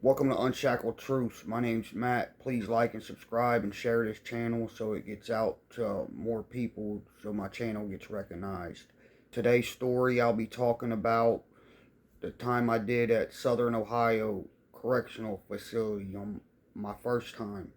Welcome to Unshackled Truths. My name's Matt. Please like and subscribe and share this channel so it gets out to more people, so my channel gets recognized. Today's story, I'll be talking about the time I did at Southern Ohio Correctional Facility on my first time.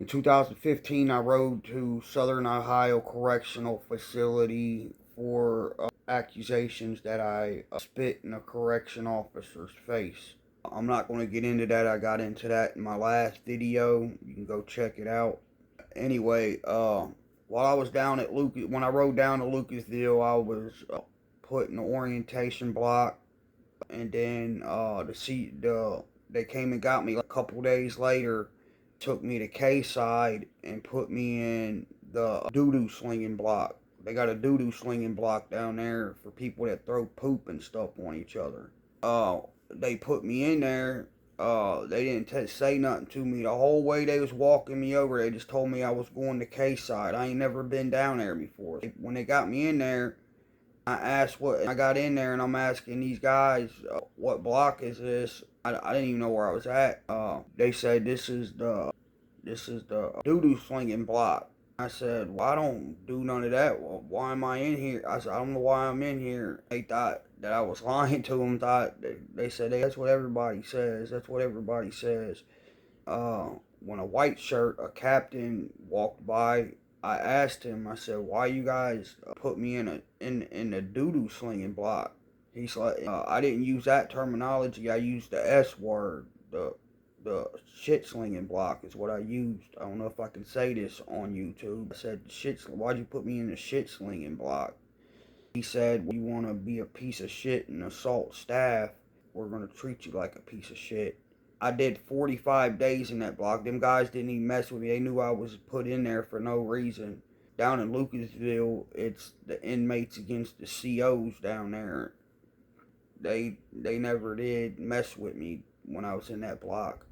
In 2015, I rode to Southern Ohio Correctional Facility for accusations that I spit in a correction officer's face. I'm not going to get into that. I got into that in my last video. You can go check it out. Anyway, while I was down at when I rode down to Lucasville, I was put in the orientation block, and then they came and got me a couple days later, took me to K-side and put me in the doo-doo slinging block. They got a doo-doo slinging block down there for people that throw poop and stuff on each other. They put me in there. They didn't say nothing to me the whole way they was walking me over. They just told me I was going to K-side. I ain't never been down there before. When they got me in there, I got in there and I'm asking these guys, what block is this? I didn't even know where I was at. They said this is the doo-doo slinging block. I said, well, I don't do none of that. Well, why am I in here? I said, I don't know why I'm in here. They thought that I was lying to them. They said, hey, that's what everybody says. That's what everybody says. When a white shirt, a captain, walked by, I asked him, I said, why you guys put me in the doo-doo slinging block? He's like, I didn't use that terminology. I used the S word. The shit slinging block is what I used. I don't know if I can say this on YouTube. I said, why'd you put me in the shit slinging block? He said, you want to be a piece of shit and assault staff, we're going to treat you like a piece of shit. I did 45 days in that block. Them guys didn't even mess with me. They knew I was put in there for no reason. Down in Lucasville, it's the inmates against the COs down there. They never did mess with me when I was in that block.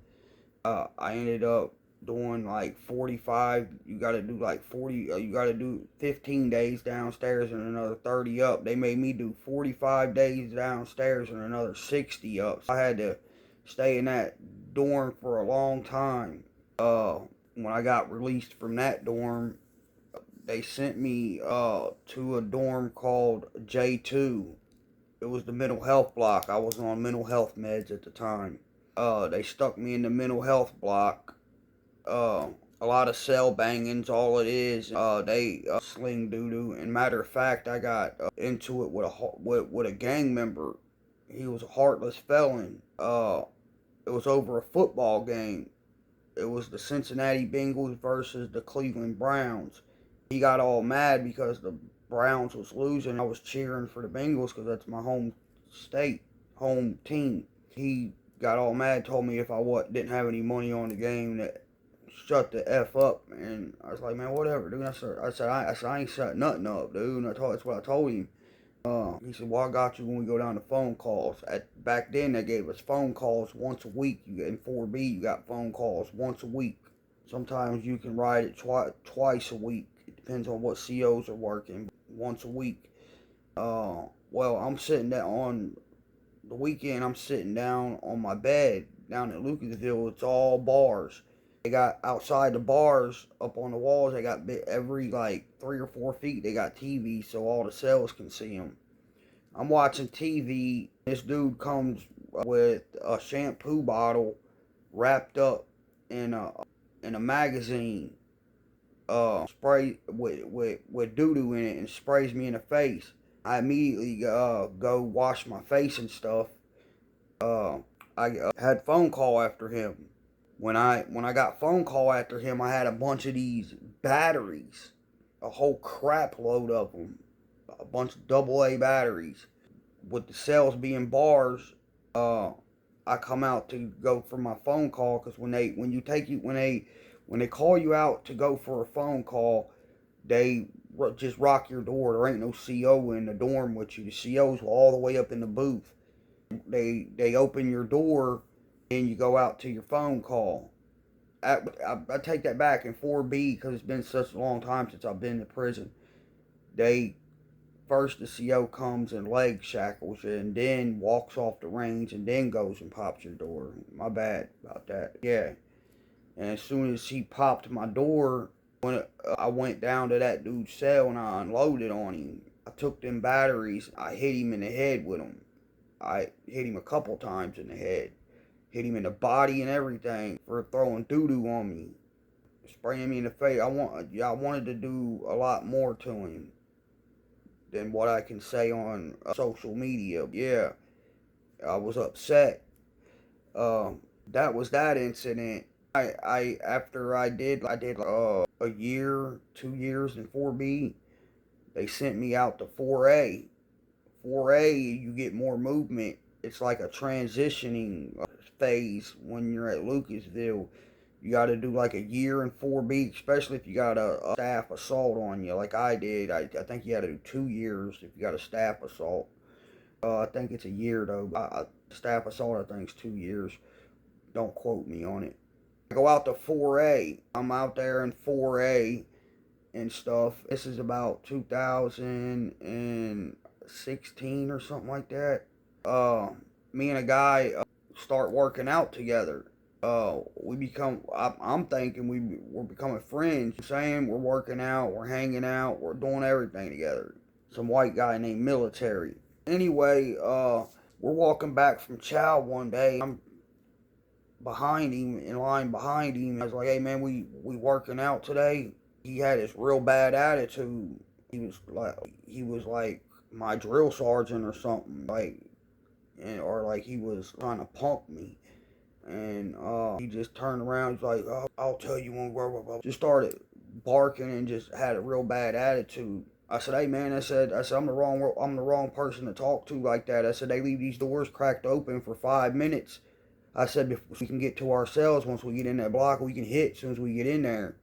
I ended up doing like 45. You got to do like 40. You got to do 15 days downstairs and another 30 up. They made me do 45 days downstairs and another 60 up. So I had to stay in that dorm for a long time. When I got released from that dorm, they sent me to a dorm called J2. It was the mental health block. I was on mental health meds at the time. They stuck me in the mental health block. A lot of cell bangings, all it is. They sling doo-doo. And matter of fact, I got into it with a gang member. He was a heartless felon. It was over a football game. It was the Cincinnati Bengals versus the Cleveland Browns. He got all mad because the Browns was losing. I was cheering for the Bengals because that's my home team. He got all mad, told me if I didn't have any money on the game, that shut the F up. And I was like, man, whatever, dude. I said, I ain't shut nothing up, dude. And that's what I told him. He said, well, I got you when we go down to phone calls. Back then, they gave us phone calls once a week. In 4B, you got phone calls once a week. Sometimes you can ride it twice a week. It depends on what COs are working. Once a week. Well, I'm sitting down on the weekend. I'm sitting down on my bed down at Lucasville. It's all bars. They got outside the bars up on the walls. They got every like 3 or 4 feet. They got TV so all the cells can see them. I'm watching TV. This dude comes with a shampoo bottle wrapped up in a magazine, spray with doo-doo in it, and sprays me in the face. I immediately go wash my face and stuff. I had phone call after him. When I got phone call after him, I had a bunch of these batteries, a whole crap load of them, a bunch of AA batteries. With the cells being bars, I come out to go for my phone call, because when they call you out to go for a phone call, they just rock your door. There ain't no CO in the dorm with you. The COs were all the way up in the booth. They open your door and you go out to your phone call. I take that back in 4B because it's been such a long time since I've been to prison. First the CO comes and leg shackles you, and then walks off the range, and then goes and pops your door. My bad about that. Yeah. And as soon as he popped my door, when I went down to that dude's cell and I unloaded on him, I took them batteries. I hit him in the head with them. I hit him a couple times in the head. Hit him in the body and everything for throwing doo-doo on me. Spraying me in the face. I wanted to do a lot more to him than what I can say on social media. Yeah, I was upset. That was that incident. After I did a year, 2 years in 4B. They sent me out to 4A. 4A, you get more movement. It's like a transitioning phase when you're at Lucasville. You got to do like a year in 4B, especially if you got a staff assault on you, like I did. I think you got to do 2 years if you got a staff assault. I think it's a year though. Staff assault, I think, is 2 years. Don't quote me on it. I go out to 4A. I'm out there in 4A and stuff. This is about 2016 or something like that. Me and a guy start working out together. I'm thinking we're becoming friends. Saying we're working out, we're hanging out, we're doing everything together. Some white guy named Military. Anyway, we're walking back from chow one day. I'm behind him, in line behind him. I was like, hey man, we working out today? He had this real bad attitude. He was like my drill sergeant or something, or like he was trying to punk me. And he just turned around. He's like, oh, I'll tell you when we're just started barking and just had a real bad attitude. I said, hey man, I said I'm the wrong person to talk to like that. I said they leave these doors cracked open for 5 minutes. I said if we can get to our cells once we get in that block, we can hit as soon as we get in there.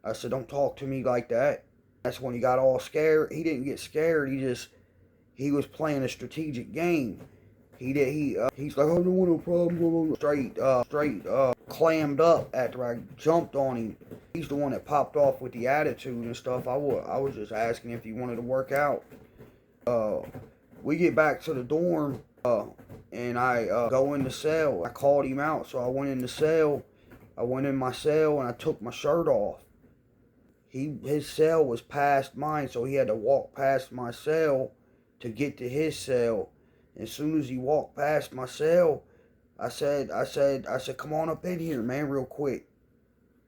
I said, don't talk to me like that. That's when he got all scared. He didn't get scared. He was playing a strategic game. He's like, I don't want no problem. Straight clammed up after I jumped on him. He's the one that popped off with the attitude and stuff. I was just asking if he wanted to work out. We get back to the dorm, and I go in the cell. I called him out, so I went in the cell. I went in my cell and I took my shirt off. His cell was past mine, so he had to walk past my cell to get to his cell. As soon as he walked past my cell, I said, come on up in here, man, real quick.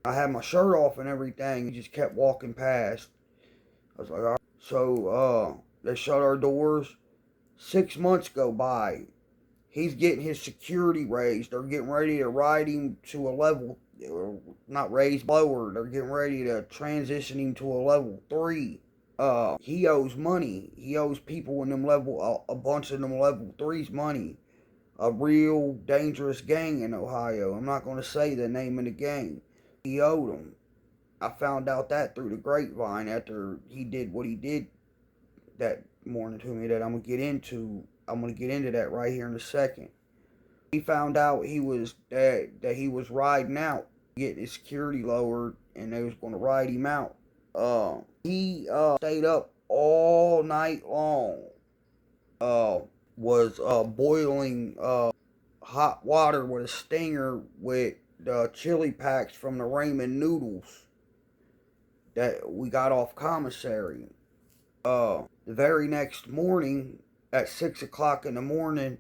I had my shirt off and everything. He just kept walking past. I was like, all right. So, they shut our doors. 6 months go by. He's getting his security raised. They're getting ready to ride him to a level, not raised, lower. They're getting ready to transition him to a level 3. He owes money. He owes people in them a bunch of them level 3s money. A real dangerous gang in Ohio. I'm not going to say the name of the gang. He owed them. I found out that through the grapevine after he did what he did that morning to me that I'm going to get into. I'm going to get into that right here in a second. He found out that he was riding out, getting his security lowered, and they was going to ride him out. He stayed up all night long. Was boiling hot water with a stinger with the chili packs from the ramen noodles that we got off commissary. The very next morning at 6 o'clock in the morning,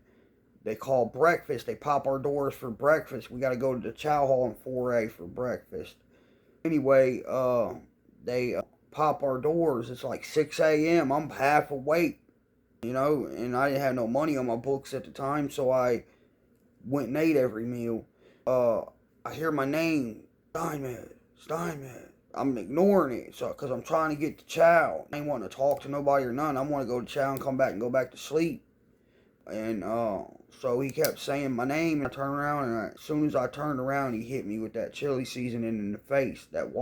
they call breakfast. They pop our doors for breakfast. We got to go to the chow hall in 4A for breakfast. Anyway, they pop our doors. It's like 6 a.m. I'm half awake, and I didn't have no money on my books at the time, so I went and ate every meal. I hear my name, Steinman. I'm ignoring it, because I'm trying to get to chow. I ain't wanting to talk to nobody or none. I want to go to chow and come back and go back to sleep. And so he kept saying my name, and I turned around, and as soon as I turned around, he hit me with that chili seasoning in the face, that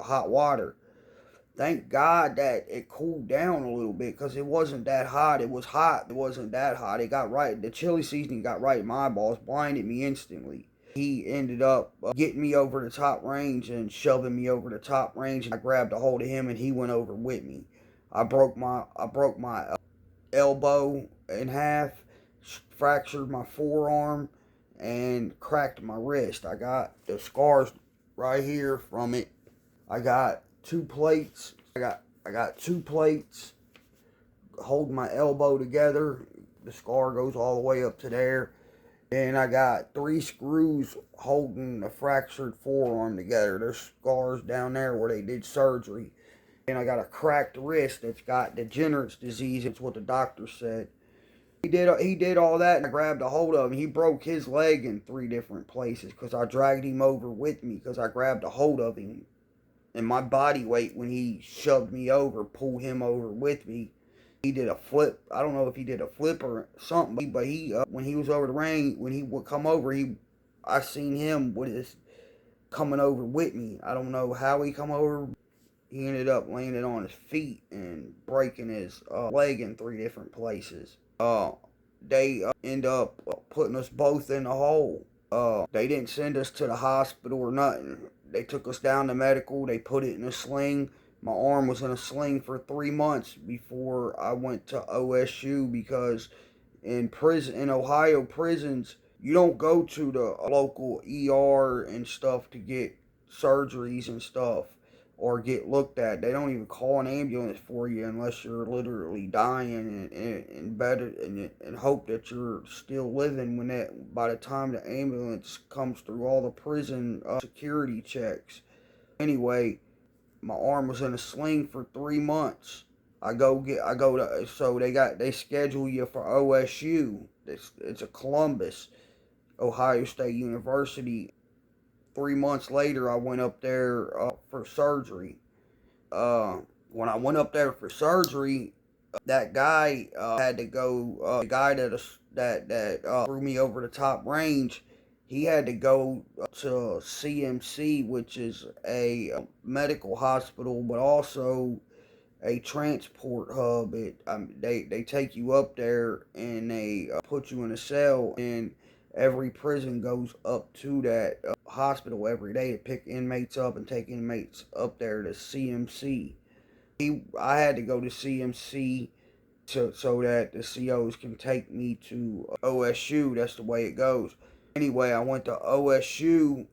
hot water. Thank God that it cooled down a little bit, because it wasn't that hot. It was hot. It wasn't that hot. The chili seasoning got right in my eyeballs, blinded me instantly. He ended up getting me over the top range and shoving me over the top range. I grabbed a hold of him, and he went over with me. I broke my elbow in half, fractured my forearm, and cracked my wrist. I got the scars right here from it. I got two plates. I got two plates holding my elbow together. The scar goes all the way up to there. And I got three screws holding the fractured forearm together. There's scars down there where they did surgery. And I got a cracked wrist that's got degenerate's disease. It's what the doctor said. He did all that, and I grabbed a hold of him. He broke his leg in three different places because I dragged him over with me because I grabbed a hold of him. And my body weight, when he shoved me over, pulled him over with me. He did a flip. I don't know if he did a flip or something, but he when he was over the ring, when he would come over, I seen him with his coming over with me. I don't know how he come over. He ended up landing on his feet and breaking his leg in three different places. They end up putting us both in the hole. They didn't send us to the hospital or nothing. They took us down to medical. They put it in a sling. My arm was in a sling for 3 months before I went to OSU because in Ohio prisons, you don't go to the local ER and stuff to get surgeries and stuff or get looked at. They don't even call an ambulance for you unless you're literally dying and better and hope that you're still living by the time the ambulance comes through all the prison security checks. Anyway, my arm was in a sling for 3 months. So they schedule you for OSU. It's a Columbus, Ohio State University. 3 months later, I went up there for surgery. When I went up there for surgery, that guy had to go. The guy that threw me over the top range, he had to go to CMC, which is a medical hospital, but also a transport hub. They take you up there and they put you in a cell, and every prison goes up to that hospital every day to pick inmates up and take inmates up there to CMC. I had to go to CMC so that the COs can take me to OSU. That's the way it goes. Anyway, I went to OSU.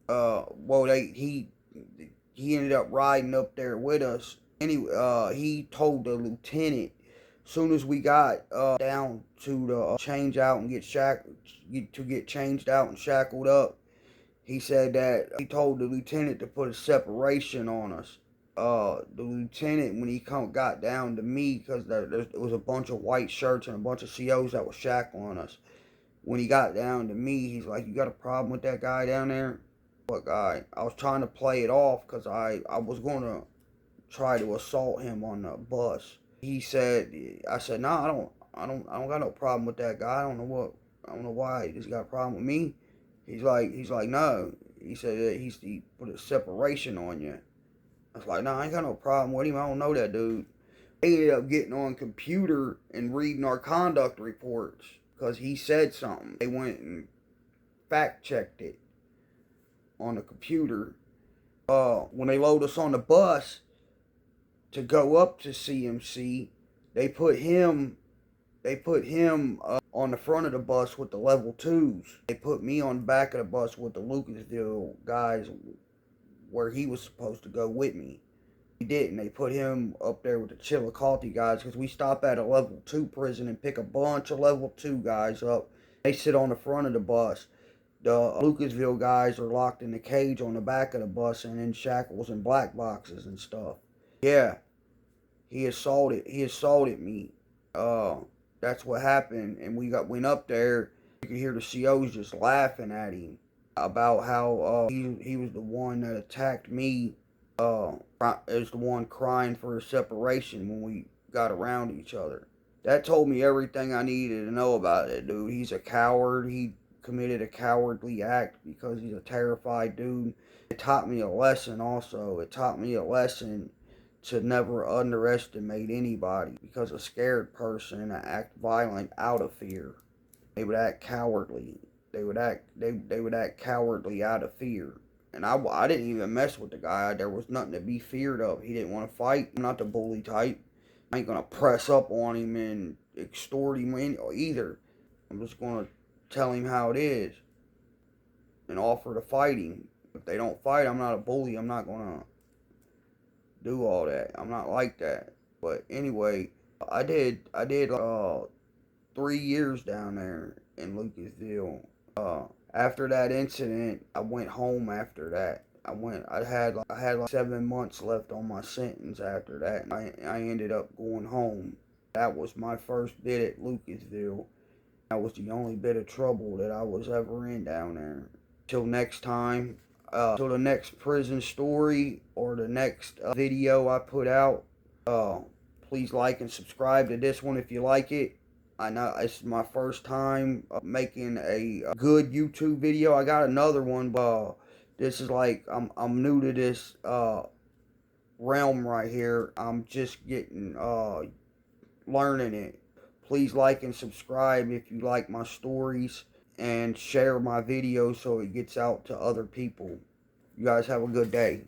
He ended up riding up there with us. Anyway, he told the lieutenant, soon as we got down to the change out and get changed out and shackled up, he said that he told the lieutenant to put a separation on us. The lieutenant, when he got down to me, because there was a bunch of white shirts and a bunch of COs that were shackling us. When he got down to me, he's like, "You got a problem with that guy down there?" What guy? I was trying to play it off because I was going to try to assault him on the bus. I said, "No, I don't got no problem with that guy. I don't know why he just got a problem with me." He's like, "No." He said that he put a separation on you. I was like, "No, I ain't got no problem with him. I don't know that dude." They ended up getting on computer and reading our conduct reports because he said something. They went and fact checked it on the computer. When they load us on the bus to go up to CMC, they put him on the front of the bus with the level 2s. They put me on the back of the bus with the Lucasville guys where he was supposed to go with me. He didn't. They put him up there with the Chillicothe guys because we stop at a level 2 prison and pick a bunch of level 2 guys up. They sit on the front of the bus. The Lucasville guys are locked in the cage on the back of the bus and in shackles and black boxes and stuff. Yeah, he assaulted me. That's what happened, and went up there. You could hear the COs just laughing at him about how he was the one that attacked me. Is the one crying for a separation when we got around each other. That told me everything I needed to know about it, dude. He's a coward. He committed a cowardly act because he's a terrified dude. It taught me a lesson also. It taught me a lesson to never underestimate anybody, because a scared person act violent out of fear. They would act cowardly. They would act cowardly out of fear. And I didn't even mess with the guy. There was nothing to be feared of. He didn't want to fight. I'm not the bully type. I ain't gonna press up on him and extort him either. I'm just gonna tell him how it is and offer to fight him. If they don't fight, I'm not a bully. I'm not gonna do all that. I'm not like that. But anyway, I did 3 years down there in Lucasville. After that incident, I went home after that. I had like 7 months left on my sentence after that. And I ended up going home. That was my first bit at Lucasville. That was the only bit of trouble that I was ever in down there. Till next time, till the next prison story or the next video I put out, please like and subscribe to this one if you like it. I know it's my first time making a good YouTube video. I got another one, but this is like I'm new to this realm right here. I'm just getting learning it. Please like and subscribe if you like my stories, and share my videos so it gets out to other people. You guys have a good day.